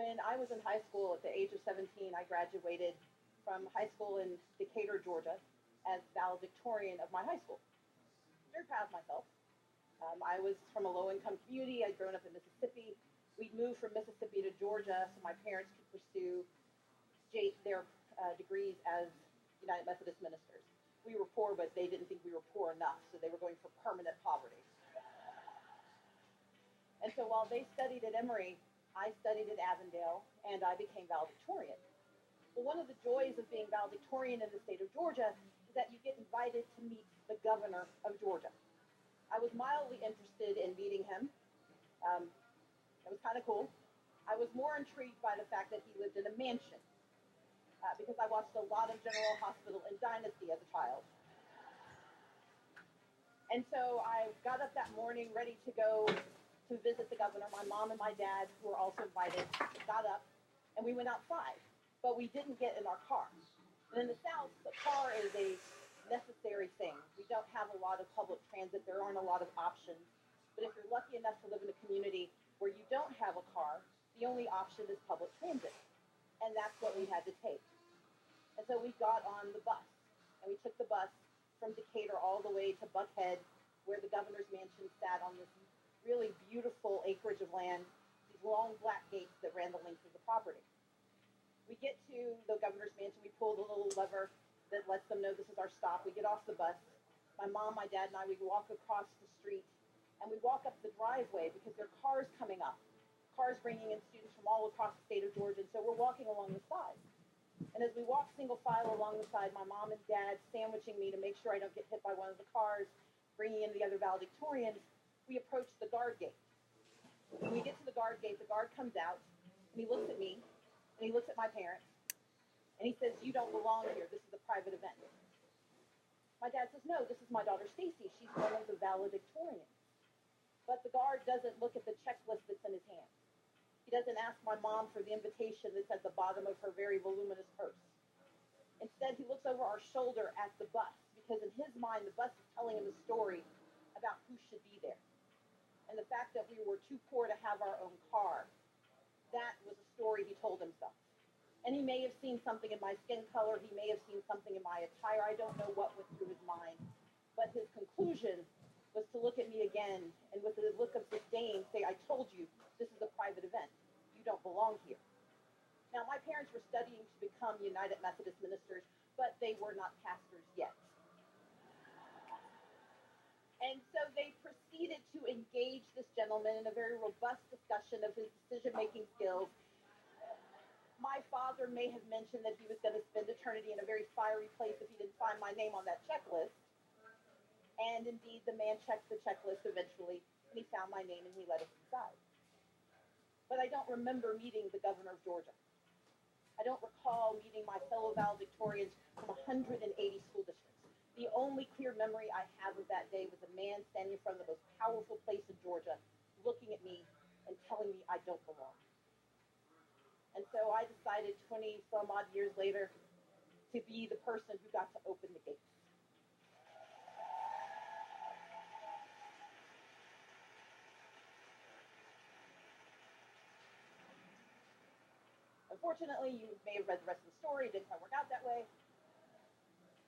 When I was in high school at the age of 17, I graduated from high school in Decatur, Georgia, as valedictorian of my high school. Very proud of myself. I was from a low-income community. I'd grown up in Mississippi. We'd moved from Mississippi to Georgia so my parents could pursue their degrees as United Methodist ministers. We were poor, but they didn't think we were poor enough, so they were going for permanent poverty. And so while they studied at Emory, I studied at Avondale, and I became valedictorian. Well, one of the joys of being valedictorian in the state of Georgia is that you get invited to meet the governor of Georgia. I was mildly interested in meeting him. It was kind of cool. I was more intrigued by the fact that he lived in a mansion, because I watched a lot of General Hospital and Dynasty as a child. And so I got up that morning ready to go to visit the governor. My mom and my dad, who were also invited, got up, and we went outside. But we didn't get in our car. And in the South, the car is a necessary thing. We don't have a lot of public transit. There aren't a lot of options. But if you're lucky enough to live in a community where you don't have a car, the only option is public transit. And that's what we had to take. And so we got on the bus, and we took the bus from Decatur all the way to Buckhead, where the governor's mansion sat on this really beautiful acreage of land, these long black gates that ran the length of the property. We get to the governor's mansion, we pull the little lever that lets them know this is our stop. We get off the bus. My mom, my dad, and I, we walk across the street, and we walk up the driveway because there are cars coming up, cars bringing in students from all across the state of Georgia, and so we're walking along the side. And as we walk single file along the side, my mom and dad sandwiching me to make sure I don't get hit by one of the cars, bringing in the other valedictorians, we approach the guard gate. When we get to the guard gate, the guard comes out, and he looks at me, and he looks at my parents, and he says, "You don't belong here. This is a private event." My dad says, "No, this is my daughter, Stacey. She's one of the valedictorians." But the guard doesn't look at the checklist that's in his hand. He doesn't ask my mom for the invitation that's at the bottom of her very voluminous purse. Instead, he looks over our shoulder at the bus, because in his mind, the bus is telling him a story about who should be there. And the fact that we were too poor to have our own car, that was a story he told himself. And he may have seen something in my skin color, he may have seen something in my attire, I don't know what went through his mind. But his conclusion was to look at me again, and with a look of disdain, say, "I told you, this is a private event. You don't belong here." Now, my parents were studying to become United Methodist ministers, but they were not pastors yet. And so they proceeded to engage this gentleman in a very robust discussion of his decision-making skills. My father may have mentioned that he was going to spend eternity in a very fiery place if he didn't find my name on that checklist. And indeed, the man checked the checklist eventually, and he found my name, and he let us inside. But I don't remember meeting the governor of Georgia. I don't recall meeting my fellow valedictorians from 180 school districts. The only clear memory I have of that day was a man standing in front of the most powerful place in Georgia, looking at me and telling me I don't belong. And so I decided 20 some odd years later to be the person who got to open the gates. Unfortunately, you may have read the rest of the story. It didn't quite work out that way.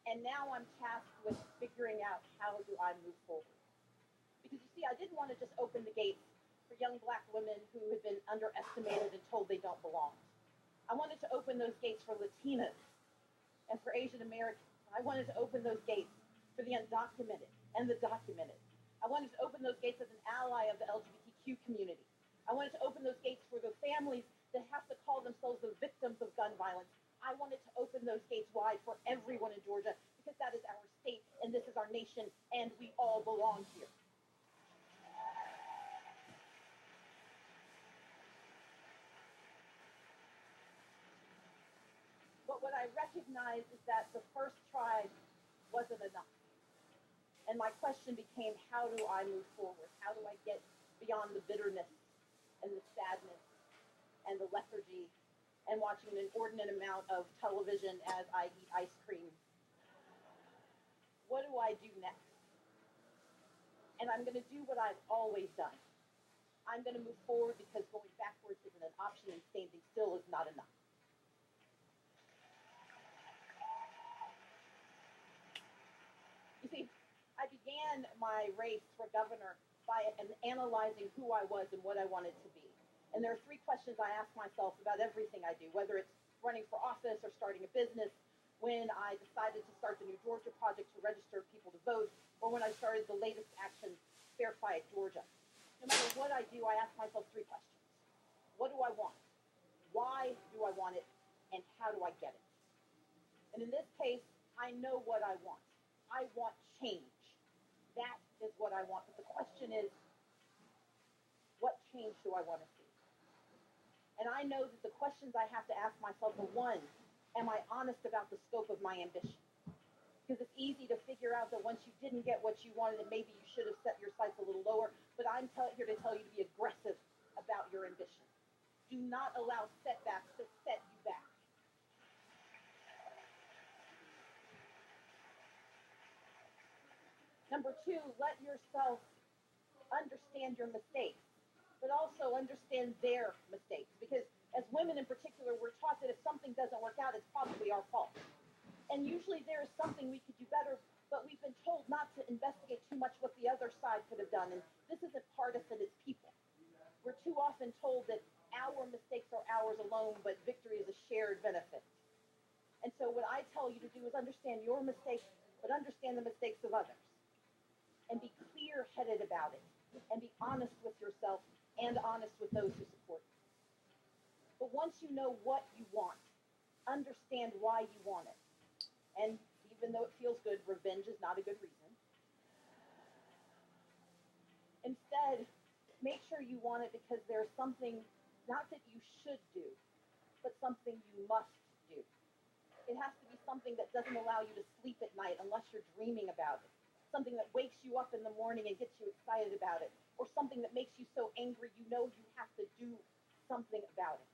And now I'm tasked with figuring out how do I move forward. Because you see, I didn't want to just open the gates for young black women who had been underestimated and told they don't belong. I wanted to open those gates for Latinas and for Asian Americans. I wanted to open those gates for the undocumented and the documented. I wanted to open those gates as an ally of the LGBTQ community. I wanted to open those gates for the families that have to call themselves the victims of gun violence. I wanted to open those gates wide for everyone in Georgia, because that is our state, and this is our nation, and we all belong here. But what I recognized is that the first try wasn't enough. And my question became, how do I move forward? How do I get beyond the bitterness and the sadness and the lethargy and watching an inordinate amount of television as I eat ice cream? What do I do next? And I'm going to do what I've always done. I'm going to move forward because going backwards isn't an option and standing still is not enough. You see, I began my race for governor by analyzing who I was and what I wanted to be. And there are three questions I ask myself about everything I do, whether it's running for office or starting a business, when I decided to start the New Georgia Project to register people to vote, or when I started the latest action, Fair Fight Georgia. No matter what I do, I ask myself three questions. What do I want? Why do I want it? And how do I get it? And in this case, I know what I want. I want change. That is what I want. But the question is, what change do I want to see? And I know that the questions I have to ask myself are, one, am I honest about the scope of my ambition? Because it's easy to figure out that once you didn't get what you wanted, then maybe you should have set your sights a little lower. But I'm here to tell you to be aggressive about your ambition. Do not allow setbacks to set you back. Number two, let yourself understand your mistakes, but also understand their mistakes. Because as women in particular, we're taught that if something doesn't work out, it's probably our fault. And usually there is something we could do better, but we've been told not to investigate too much what the other side could have done. And this isn't partisan, it's people. We're too often told that our mistakes are ours alone, but victory is a shared benefit. And so what I tell you to do is understand your mistakes, but understand the mistakes of others. And be clear-headed about it. And be honest with yourself and honest with those who support you. But once you know what you want, understand why you want it. And even though it feels good, revenge is not a good reason. Instead, make sure you want it because there's something, not that you should do, but something you must do. It has to be something that doesn't allow you to sleep at night unless you're dreaming about it. Something that wakes you up in the morning and gets you excited about it. Or something that makes you so angry you know you have to do something about it.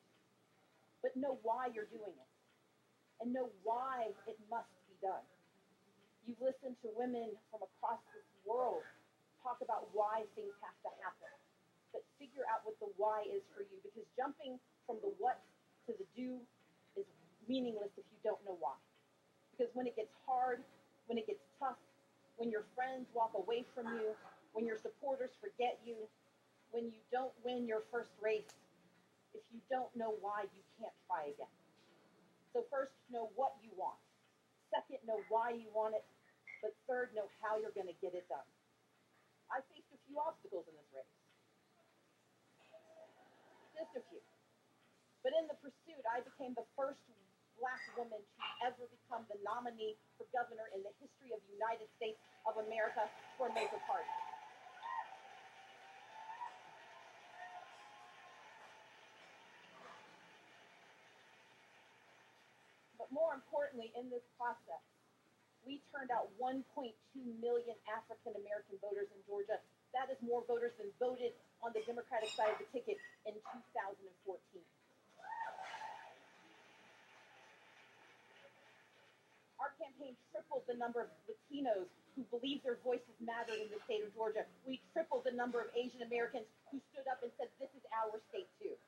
But know why you're doing it. And know why it must be done. You've listened to women from across this world talk about why things have to happen. But figure out what the why is for you, because jumping from the what to the do is meaningless if you don't know why. Because when it gets hard, when it gets tough, when your friends walk away from you, when your supporters forget you, when you don't win your first race, if you don't know why, you can't try again. So first, know what you want. Second, know why you want it. But third, know how you're going to get it done. I faced a few obstacles in this race. Just a few. But in the pursuit, I became the first Black woman to ever become the nominee for governor in the history of the United States of America for a major party. But more importantly, in this process, we turned out 1.2 million African American voters in Georgia. That is more voters than voted on the Democratic side of the ticket in 2014. Our campaign tripled the number of Latinos who believe their voices mattered in the state of Georgia. We tripled the number of Asian Americans who stood up and said, this is our state too.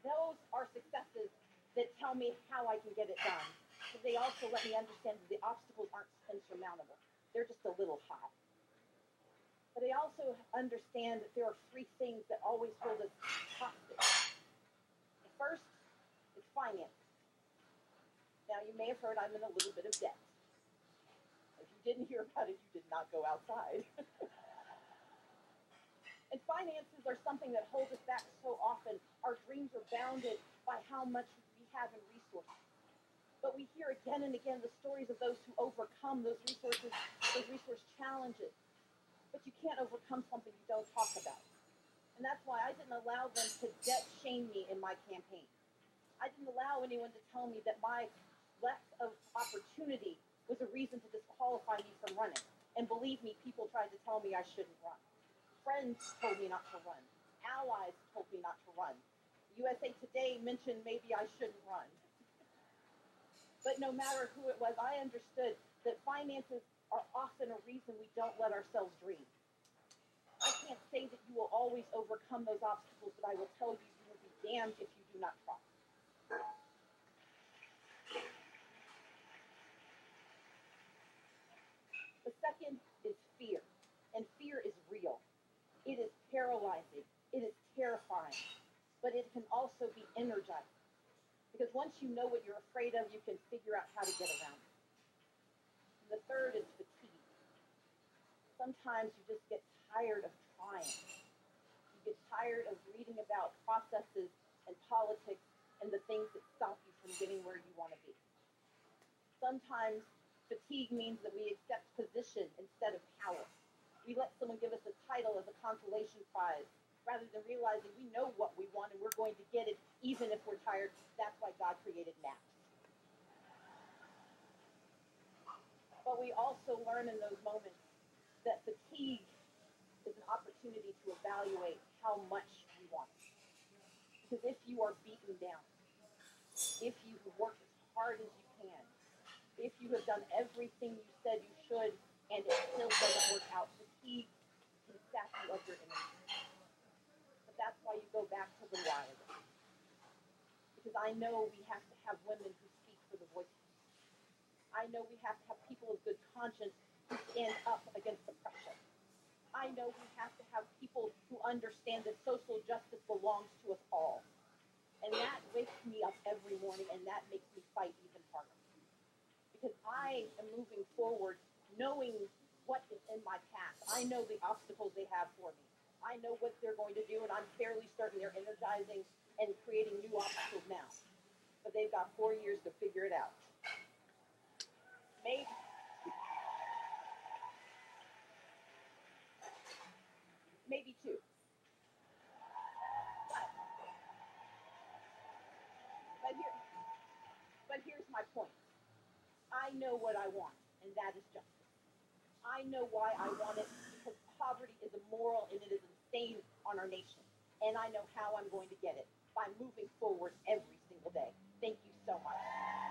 Those are successes that tell me how I can get it done. But they also let me understand that the obstacles aren't insurmountable. They're just a little high. But I also understand that there are three things that always hold us hostage. The first is finance. Now, you may have heard I'm in a little bit of debt. If you didn't hear about it, you did not go outside. And finances are something that hold us back so often. Our dreams are bounded by how much we have in resources. But we hear again and again the stories of those who overcome those resource challenges. But you can't overcome something you don't talk about. And that's why I didn't allow them to debt shame me in my campaign. I didn't allow anyone to tell me that my lack of opportunity was a reason to disqualify me from running. And believe me, people tried to tell me I shouldn't run. Friends told me not to run. Allies told me not to run. USA Today mentioned maybe I shouldn't run. But no matter who it was, I understood that finances are often a reason we don't let ourselves dream. I can't say that you will always overcome those obstacles, but I will tell you, you will be damned if you do not try. The second is fear, and fear is real. It is paralyzing. It is terrifying, but it can also be energizing. Because once you know what you're afraid of, you can figure out how to get around it. And the third is fatigue. Sometimes you just get tired of trying. You get tired of reading about processes and politics and the things that stop you from getting where you want to be. Sometimes fatigue means that we accept position instead of power. We let someone give us a title as a consolation prize rather than realizing we know what we want and we're going to get it even if we're tired. That's why God created naps. But we also learn in those moments that fatigue is an opportunity to evaluate how much you want it. Because if you are beaten down, if you work as hard as you can, if you have done everything you said you should and it still doesn't work out, fatigue can sap you of your energy. But that's why you go back to the why of it. Because I know we have to have women who speak for the voices. I know we have to have people of good conscience who stand up against oppression. I know we have to have people who understand that social justice belongs to us all. And that wakes me up every morning, and that makes me fight even harder. Because I am moving forward knowing what is in my past. I know the obstacles they have for me. I know what they're going to do, and I'm fairly certain they're energizing and creating new obstacles now. But they've got 4 years to figure it out. Maybe 2. But here's my point. I know what I want, and that is justice. I know why I want it, because poverty is immoral and it is a stain on our nation. And I know how I'm going to get it, by moving forward every single day. Thank you so much.